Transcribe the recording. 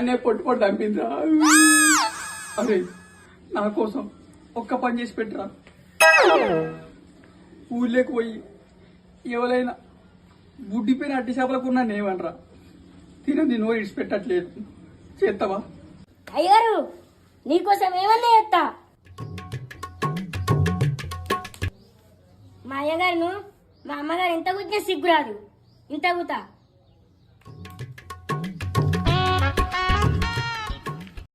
నన్నే పొట్టు దంపిందిరా. అరే నా కోసం ఒక్క పని చేసి పెట్టరా. ఊళ్ళోకి పోయి ఎవరైనా గుడ్డిపోయిన అట్టి చేపలకు ఉన్నాను ఏమనరా. తినది నోరు ఇడిచిపెట్టట్లేదు, చేస్తావా? అయ్యారు నీకోసం ఏమన్నా చేస్తా. మా అయ్యగారును మా అమ్మగారు ఎంత గుద్దినా సిగ్గురాదు, ఇంత గుతా